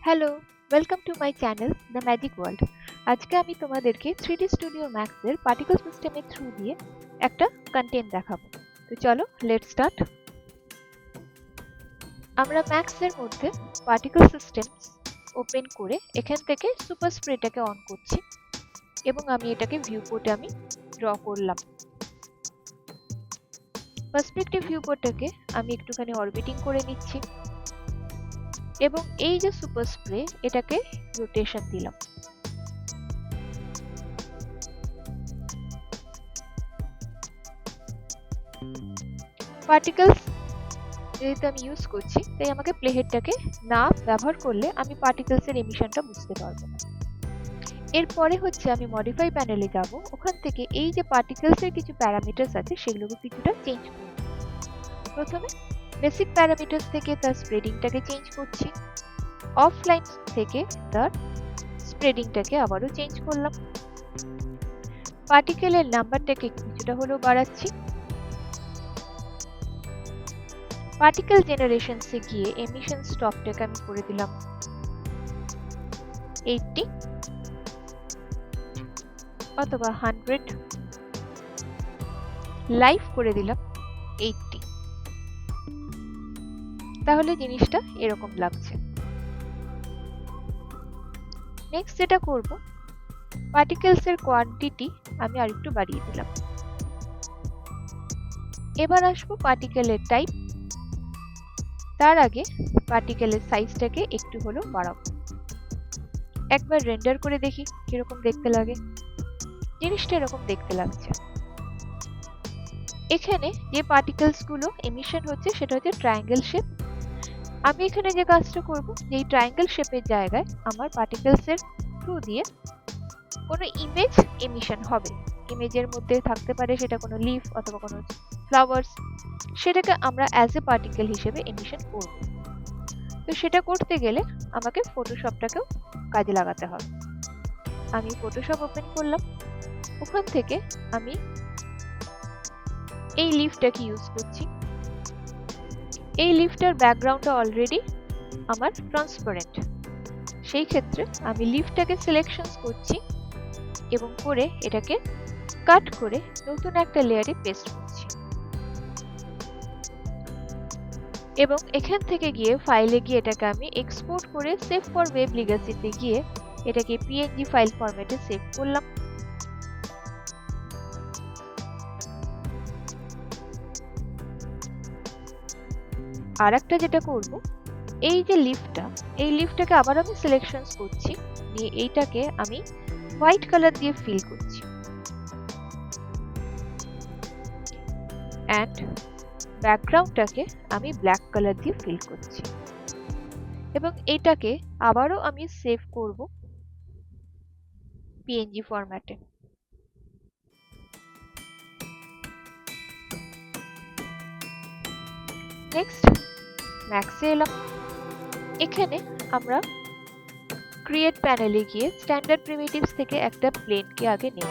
Hello, welcome to my channel the magic world. আজকে আমি তোমাদেরকে 3D স্টুডিও ম্যাক্সের পার্টিকল সিস্টেমের থ্রু দিয়ে একটা কন্টেন্ট দেখাবো। তো চলো লেটস স্টার্ট। আমরা ম্যাক্সের মধ্যে পার্টিকল সিস্টেম ওপেন করে এখান থেকে সুপার স্প্রেটাকে অন করছি এবং আমি এটাকে ভিউ পোর্টে আমি ড্র করলাম। পার্সপেক্টিভ ভিউ পোর্টটাকে আমি একটুখানি অরবিটিং করে নিচ্ছি এবং এই যে সুপার স্প্রে এটাকে রোটেশন দিলাম। পার্টিকলস যেহেতু আমি ইউজ করছি তাই আমাকে প্লেহেডটাকে না ব্যবহার করলে আমি পার্টিকলসের এমিশনটা বুঝতে পারবো না। এরপরে হচ্ছে আমি মডিফাই প্যানেলে যাব, ওখান থেকে এই যে পার্টিকলসের কিছু প্যারামিটারস আছে সেগুলোকে কিছুটা চেঞ্জ করব। প্রথমে বেসিক প্যারামিটারস থেকে তার স্প্রেডিংটাকে চেঞ্জ করছি, অফলাইন থেকে তার স্প্রেডিংটাকে আবারও চেঞ্জ করলাম, পার্টিকেলের নাম্বারটাকে কিছুটা হলেও বাড়াচ্ছি, পার্টিকেল জেনারেশনসে গিয়ে এমিশন স্টপটাকে আমি করে দিলাম 80 অথবা 100, লাইফ করে দিলাম 80। তাহলে জিনিসটা এরকম লাগছে। নেক্সট যেটা করব, পার্টিকেলসের কোয়ান্টিটি আমি আরেকটু বাড়িয়ে দিলাম। এবার আসবো পার্টিকেলের টাইপ। তার আগে পার্টিকেলের সাইজটাকে একটু হলেও বাড়াবো। একবার রেন্ডার করে দেখি কিরকম দেখতে লাগে। জিনিসটা এরকম দেখতে লাগছে। এখানে যে পার্টিকেলস গুলো এমিশন হচ্ছে সেটা হচ্ছে ট্রায়াঙ্গেল শেপ। আমি এখানে যে কাজটা করব, এই ট্রায়াঙ্গেল শেপের জায়গায় আমার পার্টিকেলসের থ্রু দিয়ে কোনো ইমেজ এমিশন হবে। ইমেজের মধ্যে থাকতে পারে সেটা কোনো লিফ অথবা কোনো ফ্লাওয়ার্স, সেটাকে আমরা অ্যাজ এ পার্টিকেল হিসেবে এমিশন করব। তো সেটা করতে গেলে আমাকে ফটোশপটাকেও কাজে লাগাতে হবে। আমি ফটোশপ ওপেন করলাম, ওখান থেকে আমি এই লিফটাকে ইউজ করছি। এই লিফটার ব্যাকগ্রাউন্ডটা অলরেডি আমার ট্রান্সপারেন্ট, সেই ক্ষেত্রে আমি লিফটাকে সিলেকশনস করছি এবং করে এটাকে কাট করে নতুন একটা লেয়ারে পেস্ট করছি এবং এখান থেকে গিয়ে ফাইলে গিয়ে এটাকে আমি এক্সপোর্ট করে সেভ ফর ওয়েব লিগাসিতে গিয়ে এটাকে পিএনজি ফাইল ফরম্যাটে সেভ করলাম। আর একটা যেটা করব, এই যে এই লিফটাকে আবার আমি সিলেকশনস করছি, নিয়ে এইটাকে আমি হোয়াইট কালার দিয়ে ফিল করছি এন্ড ব্যাকগ্রাউন্ডটাকে আমি ব্ল্যাক কালার দিয়ে ফিল করছি এবং এটাকে আবারও আমি সেভ করব পিএনজি ফরম্যাটে। নেক্সট ম্যাক্সে এলাম। এখানে আমরা ক্রিয়েট প্যানেলে গিয়ে স্ট্যান্ডার্ড প্রিমিটিভস থেকে একটা প্লেনকে আগে নেব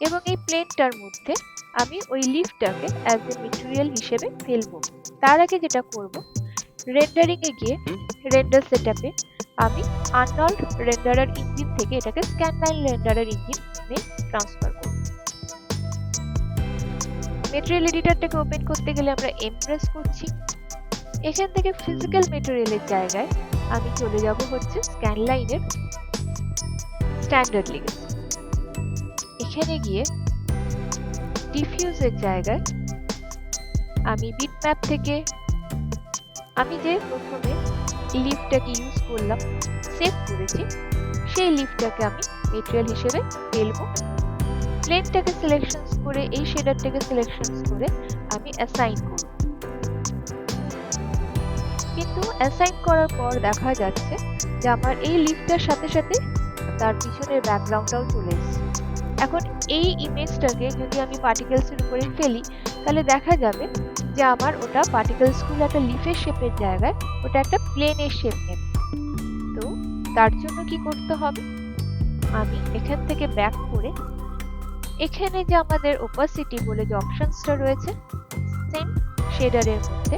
এবং এই প্লেনটার মধ্যে আমি ওই লিফটাকে অ্যাজ এ মেটেরিয়াল হিসেবে ফেলবো। তার আগে যেটা করব, রেন্ডারিং এ গিয়ে রেন্ডার সেটআপে আমি আর্নল্ড রেন্ডারার ইঞ্জিন থেকে এটাকে স্ক্যানলাইন রেন্ডারার ইঞ্জিনে ট্রান্সফার করব। মেটেরিয়াল এডিটরটাকে ওপেন করতে গেলে আমরা এমপ্রেস করছি। এখান থেকে ফিজিক্যাল মেটেরিয়ালের জায়গায় আমি চলে যাব হচ্ছে স্ক্যানলাইনের স্ট্যান্ডার্ড লিগাসি। এখানে গিয়ে ডিফিউজের জায়গায় আমি বিটম্যাপ থেকে আমি যে প্রথমে লিফটাকে ইউজ করলাম, সেভ করেছি, সেই লিফটাকে আমি মেটেরিয়াল হিসেবে ফেলবো। প্লেনটাকে সিলেকশনস করে এই শেডারটাকে সিলেকশনস করে আমি অ্যাসাইন করব। কিন্তু অ্যাসাইন করার পর দেখা যাচ্ছে যে আমার এই লিফটার সাথে সাথে তার পিছনের ব্যাকগ্রাউন্ডটাও চলে এসেছে। এখন এই ইমেজটাকে যদি আমি পার্টিকেলসের উপরে ফেলি তাহলে দেখা যাবে যে আমার ওটা পার্টিকেলসগুলো একটা লিফের শেপের জায়গায় ওটা একটা প্লেনের শেপ নেবে। তো তার জন্য কি করতে হবে, আমি এখান থেকে ব্যাক করে এখানে যে আমাদের ওপাসিটি বলে যে অপশনসটা রয়েছে সেম শেডারের মধ্যে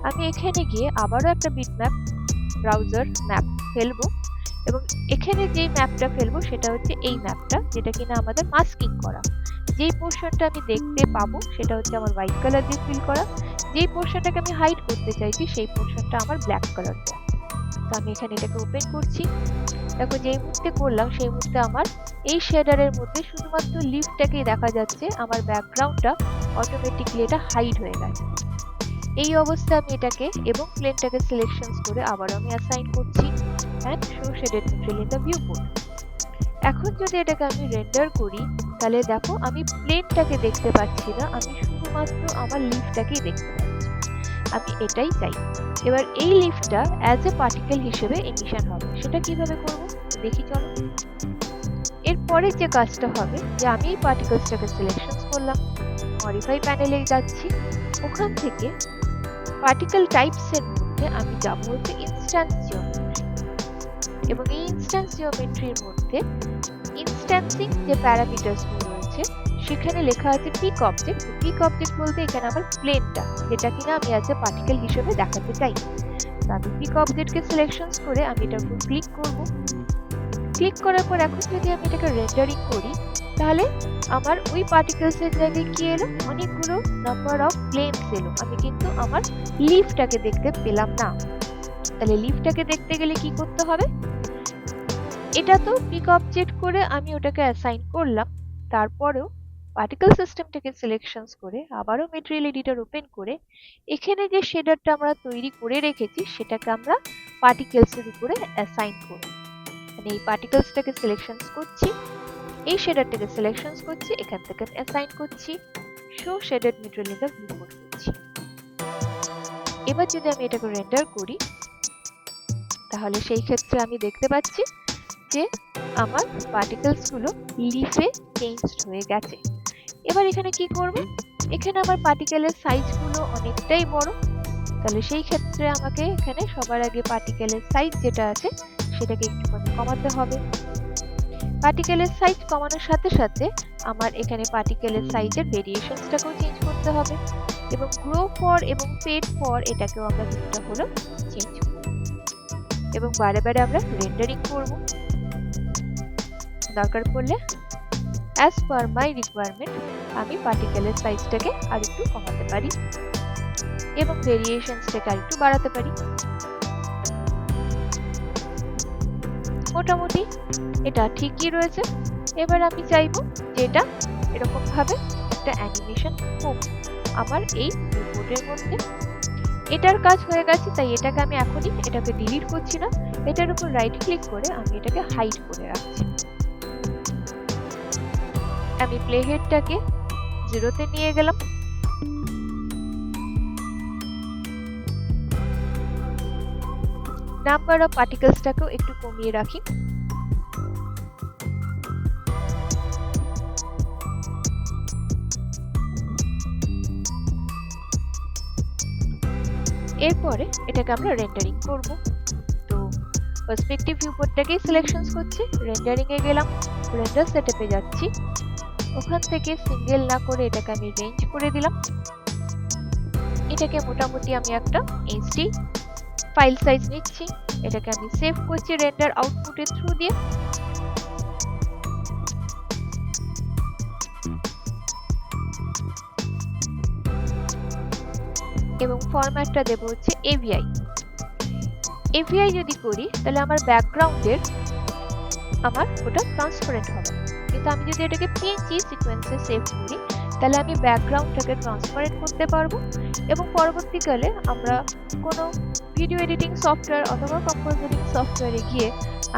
আমি এখানে গিয়ে আবারও একটা বিটম্যাপ ব্রাউজার ম্যাপ ফেলবো এবং এখানে যেই ম্যাপটা ফেলবো সেটা হচ্ছে এই ম্যাপটা, যেটা কিনা আমাদের মাস্কিং করা। যেই পোর্শনটা আমি দেখতে পাবো সেটা হচ্ছে আমার হোয়াইট কালার দিয়ে ফিল করা, যেই পোর্শনটাকে আমি হাইড করতে চাইছি সেই পোর্শনটা আমার ব্ল্যাক কালার দেওয়া। তো আমি এখানে এটাকে ওপেন করছি। দেখো যেই মুহূর্তে করলাম সেই মুহূর্তে আমার এই শেডারের মধ্যে শুধুমাত্র লিফটাকেই দেখা যাচ্ছে, আমার ব্যাকগ্রাউন্ডটা অটোমেটিকলি এটা হাইড হয়ে গেছে। এই অবস্থায় আমি এটাকে এবং প্লেনটাকে সিলেকশনস করে আবারও আমি অ্যাসাইন করছি and show shaded material in the viewport. এখন যদি এটাকে আমি রেন্ডার করি তাহলে দেখো আমি প্লেনটাকে দেখতে পাচ্ছি না, আমি শুধুমাত্র আমার লিফটাকেই দেখতে পাচ্ছি। আমি এটাই চাই। এবার এই লিফটা অ্যাজ এ পার্টিকেল হিসেবে এমিশন হবে। সেটা কিভাবে করব দেখি চলো। এরপরে যে কাজটা হবে যে আমি এই পার্টিকেলসটাকে সিলেকশনস করলাম, মডিফাই প্যানেলে যাচ্ছি, ওখান থেকে পার্টিকেল টাইপস এর মধ্যে আমি যাব হচ্ছে ইনস্ট্যান্স জিওমেট্রি এবং এই ইনস্ট্যান্স জিওমেট্রির মধ্যে ইনস্ট্যান্সিং যে প্যারামিটারস রয়েছে সেখানে লেখা আছে পিক অবজেক্ট। পিক অবজেক্ট বলতে এখানে আমার প্লেনটা, যেটা কিনা আমি অ্যাজ এ পার্টিকেল হিসেবে দেখাতে চাই। তো আমি পিক অবজেক্টকে সিলেকশনস করে আমি এটার উপর ক্লিক করব। ক্লিক করার পর এখন যদি আমি এটাকে রেন্ডারিং করি তাহলে আমার ওই পার্টিকেলসের জায়গায় কি এলো, অনেকগুলো নাম্বার অফ প্লেনস এলো। আমি কিন্তু আমার লিফটাকে দেখতে পেলাম না। তাহলে লিফটাকে দেখতে গেলে কি করতে হবে, এটা তো পিক অবজেক্ট করে আমি ওটাকে অ্যাসাইন করলাম, তারপরেও পার্টিকেল সিস্টেমটাকে সিলেকশনস করে আবারও মেটেরিয়াল এডিটর ওপেন করে এখানে যে শেডারটা আমরা তৈরি করে রেখেছি সেটাকে আমরা পার্টিকেলসের উপরে অ্যাসাইন করব। মানে এই পার্টিকেলসটাকে সিলেকশনস করছি, এই শেডারটাকে সিলেকশনস করছি, এখান থেকে অ্যাসাইন করছি, show shaded material in the viewport করছি। এবার যদি আমি এটাকে রেন্ডার করি তাহলে সেই ক্ষেত্রে আমি দেখতে পাচ্ছি যে আমার পার্টিকেলস গুলো লিফে চেঞ্জড হয়ে গেছে। এবার এখানে কি করব, এখানে আমার পার্টিকেলের সাইজ গুলো অনেকটাই বড়, তাহলে সেই ক্ষেত্রে আমাকে এখানে সবার আগে পার্টিকেলের সাইজ যেটা আছে সেটাকে একটুখানি কমাতে হবে। পার্টিকেলের সাইজ কমানোর সাথে সাথে আমার এখানে পার্টিকেলের সাইজের ভেরিয়েশনসটাকেও চেঞ্জ করতে হবে এবং গ্রো ফর এবং ফেড ফর এটাকেও আমরা কিছুটা হলো চেঞ্জ করব এবং বারে বারে আমরা রেন্ডারিং করব। দরকার পড়লে অ্যাজ পার মাই রিকোয়ারমেন্ট আমি পার্টিকেলের সাইজটাকে আর একটু কমাতে পারি এবং ভেরিয়েশনসটাকে আর একটু বাড়াতে পারি। মোটামুটি এটা ঠিকই রয়েছে। এবার আমি চাইবো যে এটা এরকম ভাবে একটা অ্যানিমেশন হোক আমার এই রিপোর্টের মধ্যে। এটার কাজ হয়ে গেছে, তাই এটাকে আমি এখনই এটাকে ডিলিট করছি না, এটার উপর রাইট ক্লিক করে আমি এটাকে হাইড করে রাখছি। আমি প্লে হেডটাকে 0-তে নিয়ে গেলাম। নাম্বার অফ পার্টিকেলসটাকেও একটু কমিয়ে রাখি। এরপরে এটাকে আমরা রেন্ডারিং করব। তো পার্সপেক্টিভ ভিউপোর্টটাকেই সিলেকশনস করছি, রেন্ডারিং এ গেলাম, রেন্ডার সেটআপে যাচ্ছি, ওখান থেকে সিঙ্গেল না করে এটাকে আমি রেঞ্জ করে দিলাম। এটাকে মোটামুটি আমি একটা এইচডি ফাইল সাইজ নিচ্ছি, এটাকে আমি সেভ করছি রেন্ডার আউটপুটের থ্রু দিয়ে। এবং ফরম্যাটটা দেব হচ্ছে AVI। AVI যদি করি তাহলে আমার ব্যাকগ্রাউন্ডের আমার ওটা ট্রান্সপারেন্ট হবে, কিন্তু আমি যদি এটাকে PNG সিকোয়েন্সে সেভ করি তাহলে আমি ব্যাকগ্রাউন্ডটাকে ট্রান্সপারেন্ট করতে পারবো এবং পরবর্তীকালে আমরা কোনো ভিডিও এডিটিং সফটওয়্যার অথবা কম্পোজিটিং সফটওয়্যারে গিয়ে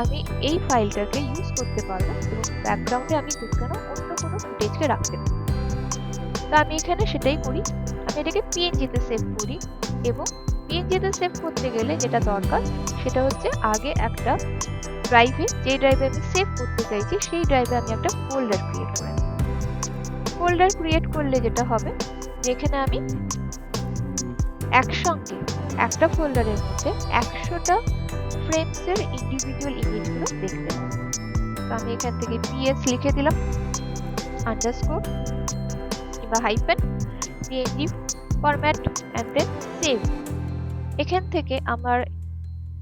আমি এই ফাইলটাকে ইউজ করতে পারবো এবং ব্যাকগ্রাউন্ডে আমি ঢুকানো অন্য কোনো ফুটেজকে রাখতে পারবো। তো আমি এখানে সেটাই করি, আমি এটাকে PNG-তে সেভ করি এবং PNG-তে সেভ করতে গেলে যেটা দরকার সেটা হচ্ছে আগে একটা ড্রাইভে, যে ড্রাইভে আমি সেভ করতে চাইছি সেই ড্রাইভে আমি একটা ফোল্ডার ক্রিয়েট করে নেব। ফোল্ডার ক্রিয়েট করলে যেটা হবে যেখানে আমি একসঙ্গে একটা ফোল্ডারের মধ্যে 100টা ফ্রেমসের ইন্ডিভিজুয়াল ইমেজগুলো দেখতে পাবো। তো আমি এখান থেকে PS লিখে দিলাম, আন্ডারস্কোর কিংবা hyphen PNG format and then save. এখান থেকে আমার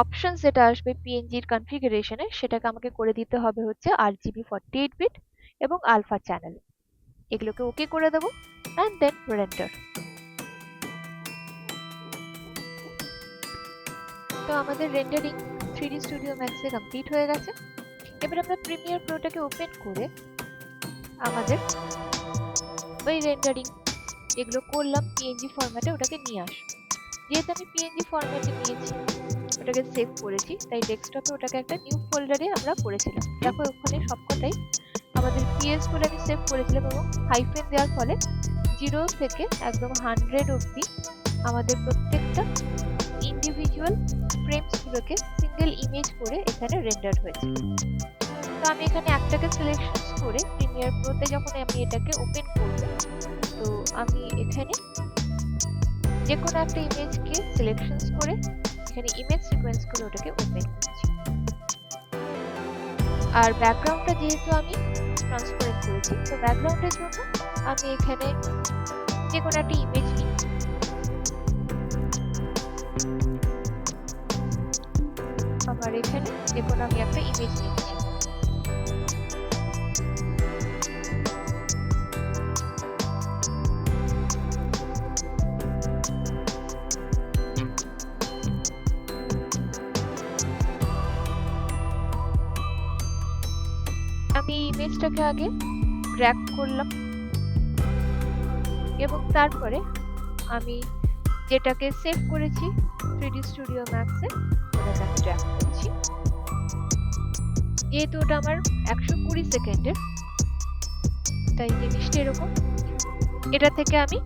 অপশন যেটা আসবে পিএনজির কনফিগারেশনে সেটাকে আমাকে করে দিতে হবে হচ্ছে RGB 48 বিট এবং আলফা চ্যানেল। এগুলোকে ওকে করে দেবো অ্যান্ড দেন রেন্ডার। তো আমাদের রেন্ডারিং 3D স্টুডিও ম্যাক্সে কমপ্লিট হয়ে গেছে। এবার আমরা প্রিমিয়ার প্রোটাকে ওপেন করে আমাদের ওই রেন্ডারিং যেগুলো করলাম পিএনজি ফরম্যাটে ওটাকে নিয়ে আসবো। যেহেতু আমি পিএনজি ফরম্যাটে নিয়েছি, ওটাকে সেভ করেছি, তাই ডেস্কটপে ওটাকে একটা নিউ ফোল্ডারে আমরা করেছিলাম। দেখো ওখানে সবকটাই আমাদের পিএস বলে আমি সেভ করেছিলাম এবং হাইফেন দেওয়ার ফলে 0 থেকে একদম 100 অবধি আমাদের প্রত্যেকটা ইন্ডিভিজুয়াল ফ্রেমসগুলোকে সিঙ্গেল ইমেজ করে এখানে রেন্ডার হয়েছে। তো আমি এখানে একটাকে সিলেকশন করে প্রিমিয়ার প্রোতে যখন আমি এটাকে ওপেন করব, তো আমি এখানে যে কোনো একটা ইমেজকে সিলেকশন করে এখানে ইমেজ সিকোয়েন্স করে ওটাকে ওপেন করছি। আর ব্যাকগ্রাউন্ডটা যেহেতু আমি ট্রান্সপারেন্ট করেছি, তো ব্যাকগ্রাউন্ডের জন্য আমি এখানে যে কোনো একটা ইমেজ নিই। আমার এখানে যে কোনো আমি একটা ইমেজ নিচ্ছি। আমি ইমেজটাকে আগে ড্র্যাগ করলাম এবং তারপরে আমি যেটাকে সেভ করেছি 3D স্টুডিও ম্যাক্সে ওটাকে আমি ড্র্যাগ করছি। যেহেতু ওটা আমার 120 সেকেন্ডের, তাই জিনিসটা এরকম। এটা থেকে আমি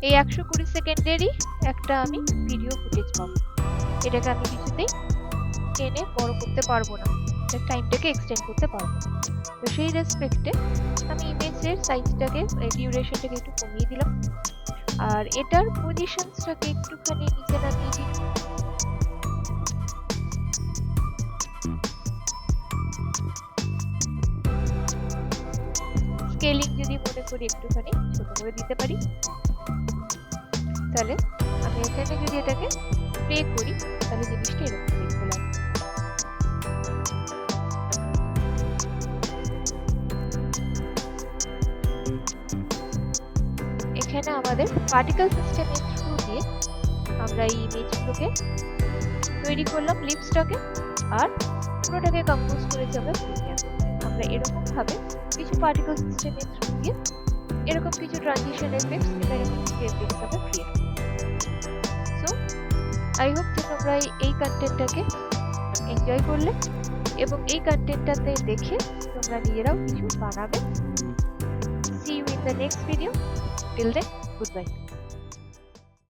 এই 120 সেকেন্ডেরই একটা আমি ভিডিও ফুটেজ পাবো। এটাকে আমি কিছুতেই টেনে বড় করতে পারবো না, টাইমটাকে এক্সটেন্ড করতে পারবো না। তো সেই রেসপেক্টে আমি ইমেজের সাইজটাকে, ডিউরেশনটাকে একটু কমিয়ে দিলাম আর এটার পজিশনসটাকে একটুখানি নিচে নামিয়ে দিই। স্কেলিং যদি মনে করি একটুখানি ছোট করে দিতে পারি, তাহলে আমি এখানে যদি এটাকে প্লে করি তাহলে জিনিসটা এরকম দেখতে লাগে। এখানে আমাদের পার্টিকেল সিস্টেমের থ্রু দিয়ে আমরা এই ইমেজগুলোকে তৈরি করলাম লিপসটাকে, আর পুরোটাকে কম্পোজ করেছি আমরা প্রিমিয়ার। আমরা এরকম ভাবে কিছু পার্টিকেল সিস্টেমের থ্রু দিয়ে এরকম কিছু ট্রানজিশন এফেক্টস বা এরকম কিছু এফেক্টস আমরা ক্রিয়েট করি। সো আই হোপ যে তোমরা এই কন্টেন্টটাকে এনজয় করলে এবং এই কন্টেন্টটাতে দেখে তোমরা নিজেরাও কিছু বানাবে। See you in the next video. Till then, goodbye.